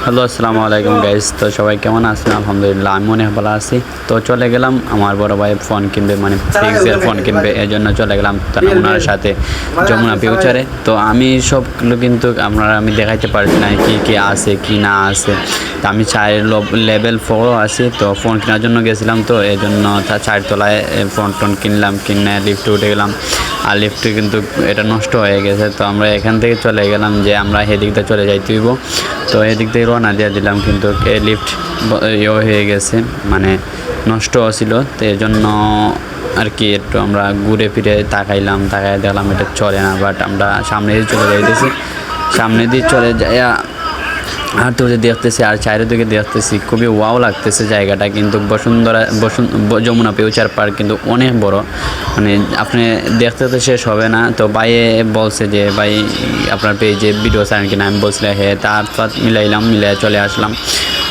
Hello আসসালামু আলাইকুম guys. তো সবাই কেমন আছেন? আলহামদুলিল্লাহ আমি অনেক ভালো আছি। তো চলে গেলাম আমার বড় ভাই ফোন কিনবে, মানে পিক্সেল ফোন কিনবে, এর জন্য চলে গেলাম ওনার সাথে যমুনা ফিউচারে। তো আমি সবগুলো কিন্তু আমি দেখাইতে পারছি না কি কি আছে কি না আছে। তো আমি লেভেল 4 আছি, তো ফোন কেনার জন্য গেছিলাম, তো এই জন্য 4 তলায় ফোন কিনলাম, কিনে লিফটে উঠে গেলাম। আর লিফটে কিন্তু এটা নষ্ট হয়ে গেছে, তো আমরা এখান থেকে চলে গেলাম যে আমরা এদিকটা চলে যাইতে হইব। তো এদিক থেকে রওনা দিয়ে দিলাম, কিন্তু লিফট হয়ে গেছে, মানে নষ্ট ছিল। তো এই জন্য আর কি একটু আমরা ঘুরে ফিরে তাকাই দেখলাম এটা চলে না, বাট আমরা সামনে দিয়ে চলে যাইতেছি। সামনে দিয়ে চলে যায় আর তো দেখতেছি আর চারিদিকে দেখতেছি, খুবই ওয়াও লাগতেছে জায়গাটা। কিন্তু যমুনা ফিউচার পার্ক কিন্তু অনেক বড়, মানে আপনি দেখতে তো শেষ হবে না। তো ভাইয়ে বলছে যে ভাই আপনার পেজে ভিডিও ছাড়েন কিনা, আমি বলছিলাম হ্যাঁ। তারপর মিলাই চলে আসলাম।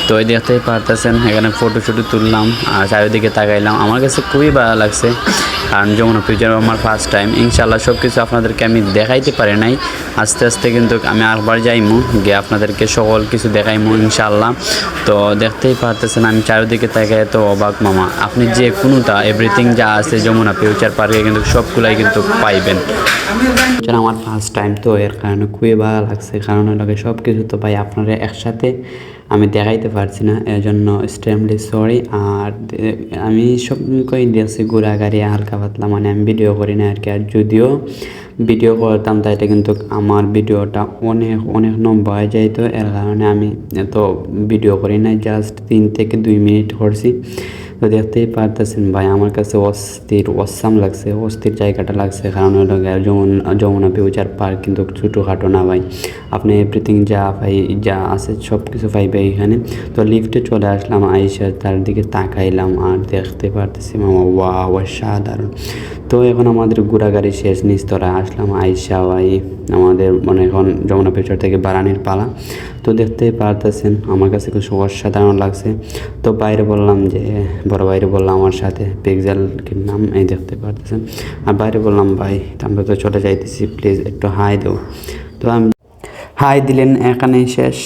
তো ওই দেখতেই পারতেছেন এখানে ফটো তুললাম আর চারিদিকে তাকাইলাম। আমার কাছে খুবই ভালো লাগছে, কারণ যমুনা ফিউচার আমার ফার্স্ট টাইম। ইনশাআল্লাহ সব কিছু আপনাদেরকে আমি দেখাইতে পারি নাই, আস্তে আস্তে কিন্তু আমি আরেকবার যাইমু গিয়ে আপনাদেরকে সকল কিছু দেখাইমু ইনশাআল্লাহ। তো দেখতেই পারতেছেন আমি চারিদিকে তাকাই, তো অবাক মামা। আপনি যে কোনোটা এভরিথিং যা আছে যমুনা ফিউচার পার্কে কিন্তু সবগুলাই কিন্তু পাইবেন। আমার ফার্স্ট টাইম, তো এর কারণে খুবই ভালো লাগছে, কারণ লাগে সব কিছু তো ভাই আপনারা একসাথে আমি দেখাইতে পারছি না, এর জন্য এক্সট্রিমলি সরি। আর আমি সব কই দেখছি ঘোরাঘুরি হালকা পাতলা, মানে আমি ভিডিও করি না আর কি। আর যদিও ভিডিও করতাম তাইলে কিন্তু আমার ভিডিওটা অনেক লম্বা হয়ে যায়, তো এর কারণে আমি এত ভিডিও করি না, জাস্ট 3 থেকে 2 মিনিট করছি। তো দেখতেই পারতেছেন ভাই আমার কাছে অসাম লাগছে, অস্থির জায়গাটা লাগছে, কারণ হলো যমুনা ফিউচার পার্ক কিন্তু ছোটোখাটো না ভাই। আপনি এভরিথিং যা আছে সব কিছু পাইবে এখানে। তো লিফটে চলে আসলাম, আইসা তার দিকে তাকাইলাম আর দেখতে পারতেছি মামা ওয়াও অসাধারণ। তো এখন আমাদের ঘোরাঘুরি শেষ, নিচতলায় আসলাম আইসা ভাই আমাদের মানে এখন যমুনা ফিউচার থেকে বারানির পালা। তো দেখতেই পারতেছেন আমার কাছে কিছু অসাধারণ লাগছে। তো বাইরে বললাম যে বড় বাইরে বললাম আমার সাথে পিক্সেল কিনলাম, এই দেখতে পারতেছেন। আর বাইরে বললাম ভাই আমরা তো চলে যাইতেছি, প্লিজ একটু হাই দেও। তো আমি হাই দিলেন, এখানেই শেষ।